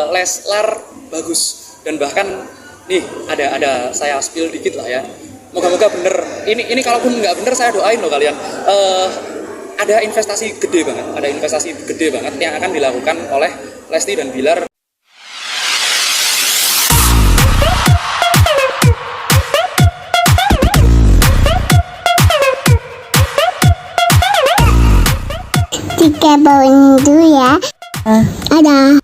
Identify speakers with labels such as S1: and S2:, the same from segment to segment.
S1: Leslar bagus, dan bahkan nih ada saya spill dikit lah ya, moga-moga bener. Ini kalaupun nggak bener saya doain loh kalian. Ada investasi gede banget yang akan dilakukan oleh Lesti dan Bilar.
S2: Tiga bawain dulu ya. Ada.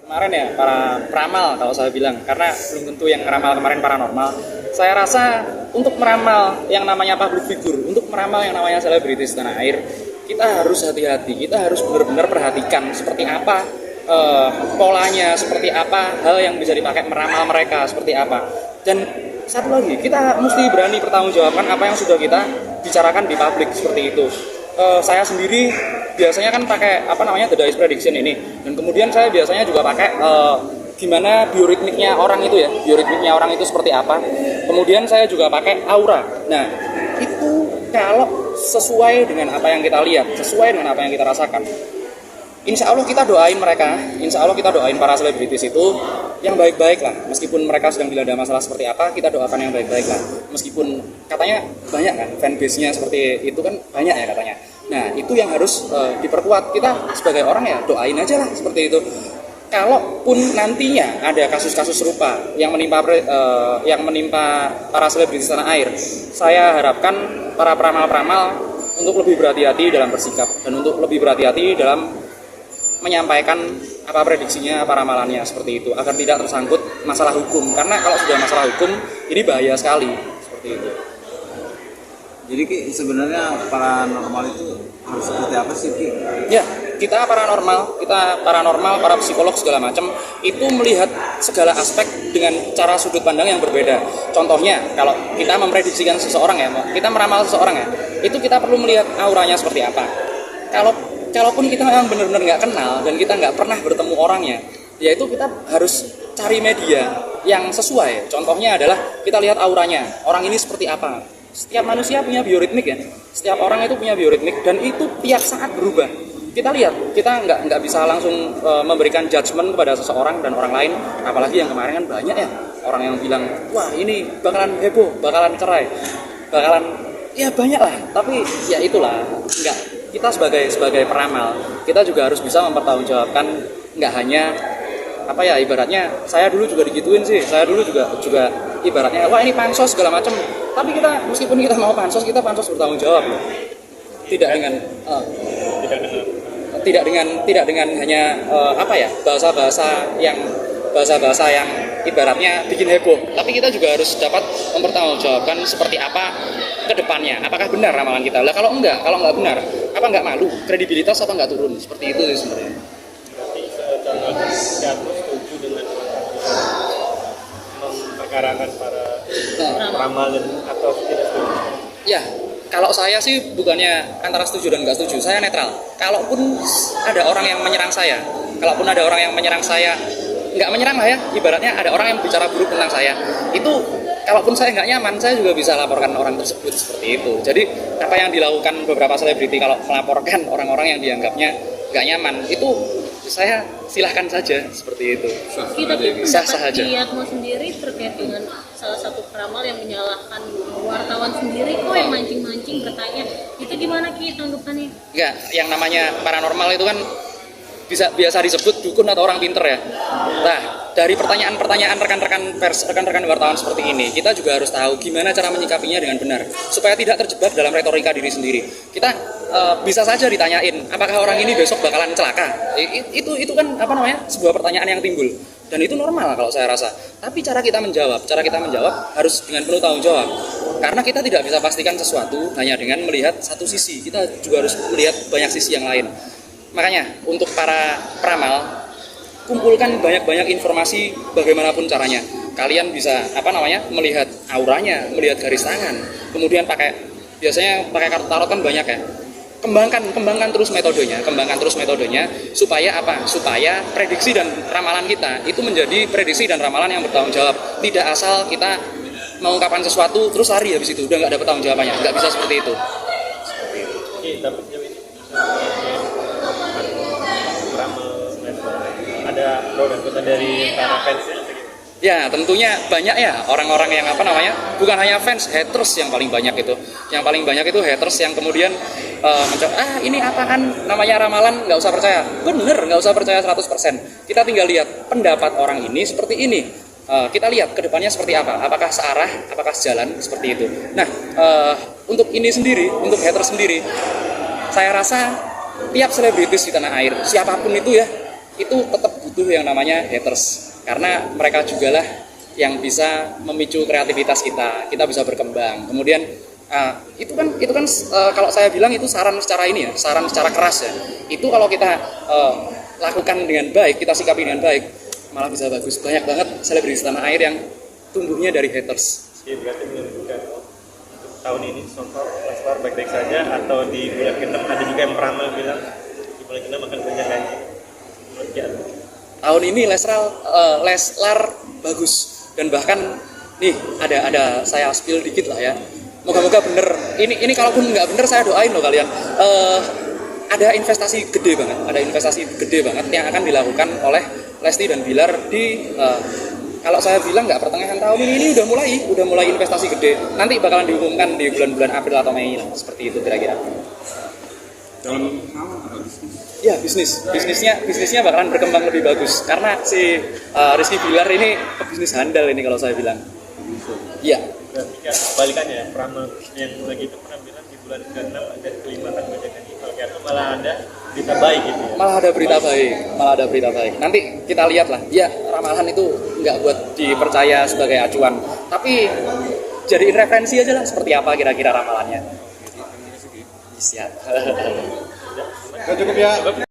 S1: Kemarin ya para peramal kalau saya bilang, karena belum tentu yang ngeramal kemarin paranormal. Saya rasa untuk meramal yang namanya public figure, untuk meramal yang namanya selebritis tanah air, kita harus hati-hati, kita harus benar-benar perhatikan seperti apa polanya, seperti apa hal yang bisa dipakai meramal mereka, seperti apa. Dan satu lagi, kita mesti berani pertanggungjawabkan apa yang sudah kita bicarakan di publik seperti itu. Saya sendiri biasanya kan pakai The Dice Prediction ini, dan kemudian saya biasanya juga pakai gimana bioritmiknya orang itu ya, bioritmiknya orang itu seperti apa. Kemudian saya juga pakai aura. Nah, itu kalau sesuai dengan apa yang kita lihat, sesuai dengan apa yang kita rasakan, insya Allah kita doain mereka, insya Allah kita doain para selebritis itu yang baik-baik lah. Meskipun mereka sedang dilanda masalah seperti apa, kita doakan yang baik-baik lah. Meskipun katanya banyak kan fanbase-nya seperti itu kan, banyak ya katanya. Nah, itu yang harus diperkuat. Kita sebagai orang ya doain aja lah seperti itu. Kalaupun nantinya ada kasus-kasus serupa yang menimpa para selebritis tanah air, saya harapkan para peramal-peramal untuk lebih berhati-hati dalam bersikap dan untuk lebih berhati-hati dalam menyampaikan apa prediksinya, apa ramalannya seperti itu, agar tidak tersangkut masalah hukum. Karena kalau sudah masalah hukum, ini bahaya sekali seperti itu.
S3: Jadi Ki, sebenarnya paranormal itu harus seperti apa sih Ki?
S1: Ya, kita paranormal, para psikolog segala macam itu melihat segala aspek dengan cara sudut pandang yang berbeda. Contohnya, kalau kita memprediksikan seseorang ya, kita meramal seseorang ya, itu kita perlu melihat auranya seperti apa. Kalaupun kita memang benar-benar nggak kenal dan kita nggak pernah bertemu orangnya, ya itu kita harus cari media yang sesuai. Contohnya adalah kita lihat auranya, orang ini seperti apa. Setiap manusia punya bioritmik ya, setiap orang itu punya bioritmik, dan itu tiap saat berubah. Kita lihat, kita nggak bisa langsung memberikan judgement kepada seseorang dan orang lain, apalagi yang kemarin kan banyak ya orang yang bilang, wah ini bakalan heboh, bakalan cerai, bakalan, ya banyak lah. Tapi ya itulah, kita sebagai peramal, kita juga harus bisa mempertanggungjawabkan, nggak hanya ibaratnya saya dulu juga digituin sih, saya dulu juga ibaratnya wah ini pansos segala macam, tapi kita meskipun kita mau pansos, kita pansos bertanggung jawab loh. Tidak dengan hanya bahasa-bahasa yang ibaratnya bikin heboh, tapi kita juga harus dapat mempertanggungjawabkan seperti apa ke depannya, apakah benar ramalan kita. Lah kalau nggak benar, apa nggak malu, kredibilitas apa nggak turun, seperti itu sih sebenarnya.
S4: Jatuh setuju dengan memperkarakan para peramal atau tidak setuju?
S1: Ya, kalau saya sih bukannya antara setuju dan nggak setuju, saya netral. Kalaupun ada orang yang menyerang saya, nggak menyerang lah ya, ibaratnya ada orang yang bicara buruk tentang saya, itu kalaupun saya nggak nyaman, saya juga bisa laporkan orang tersebut seperti itu. Jadi apa yang dilakukan beberapa selebriti kalau melaporkan orang-orang yang dianggapnya nggak nyaman, itu saya silahkan saja seperti itu.
S5: Sah-sah aja. Lihatmu sendiri terkait dengan salah satu peramal yang menyalahkan wartawan sendiri kok yang mancing-mancing bertanya, itu gimana Ki tanggapannya?
S1: Enggak, yang namanya paranormal itu kan biasa disebut dukun atau orang pinter ya. Nah, dari pertanyaan-pertanyaan rekan-rekan wartawan seperti ini, kita juga harus tahu gimana cara menyikapinya dengan benar supaya tidak terjebak dalam retorika diri sendiri. Kita bisa saja ditanyain, apakah orang ini besok bakalan celaka? Itu kan sebuah pertanyaan yang timbul, dan itu normal kalau saya rasa. Tapi cara kita menjawab harus dengan penuh tanggung jawab. Karena kita tidak bisa pastikan sesuatu hanya dengan melihat satu sisi. Kita juga harus melihat banyak sisi yang lain. Makanya untuk para peramal, kumpulkan banyak-banyak informasi bagaimanapun caranya. Kalian bisa melihat auranya, melihat garis tangan, kemudian biasanya pakai kartu tarot kan banyak ya. Kembangkan terus metodenya supaya supaya prediksi dan ramalan kita itu menjadi prediksi dan ramalan yang bertanggung jawab. Tidak asal kita mengungkapkan sesuatu terus lari habis itu udah nggak dapat tanggung jawabannya, nggak bisa seperti itu.
S4: Tapi ada pro dan kontra dari para fansnya?
S1: Ya, tentunya banyak ya orang-orang yang bukan hanya fans, haters yang paling banyak itu. Yang paling banyak itu haters yang kemudian mencoba, ini apaan namanya ramalan, nggak usah percaya. Bener, nggak usah percaya 100%. Kita tinggal lihat pendapat orang ini seperti ini. Kita lihat ke depannya seperti apa. Apakah searah, apakah sejalan, seperti itu. Nah, untuk ini sendiri, untuk haters sendiri, saya rasa tiap selebritis di tanah air, siapapun itu ya, itu tetap butuh yang namanya haters. Karena mereka jugalah yang bisa memicu kreativitas kita bisa berkembang. Kemudian itu kan kalau saya bilang itu saran secara saran secara keras ya. Itu kalau kita lakukan dengan baik, kita sikapi dengan baik, malah bisa bagus. Banyak banget selebritis tanah air yang tumbuhnya dari haters.
S4: Jadi berarti menunjukkan untuk tahun ini contoh Leslar baik-baik saja, atau di bulan ke-6 ada juga yang peramal bilang di bulan ke-6 akan banyak gaji.
S1: Tahun ini Leslar bagus, dan bahkan nih ada saya spill dikit lah ya. Moga-moga bener. Ini kalaupun nggak bener saya doain loh kalian. Ada investasi gede banget yang akan dilakukan oleh Lesti dan Bilar di kalau saya bilang nggak pertengahan tahun ini udah mulai investasi gede. Nanti bakalan diumumkan di bulan-bulan April atau Mei lah, seperti itu kira-kira.
S3: Dalam hal atau bisnis?
S1: Ya, bisnisnya bakalan berkembang lebih bagus karena si Rizky Bilar ini pebisnis handal ini kalau saya bilang. Iya.
S4: Berarti kan kebalikannya, peramal yang lagi itu pernah bilang di bulan ke-6 dan ke-5 akan banyak gaji. Kalau kayak malah ada berita baik gitu ya.
S1: Malah ada berita baik. Nanti kita lihat lah. Ya, ramalan itu nggak buat dipercaya sebagai acuan, tapi jadiin referensi aja lah seperti apa kira-kira ramalannya. Siap.
S3: Cukup ya.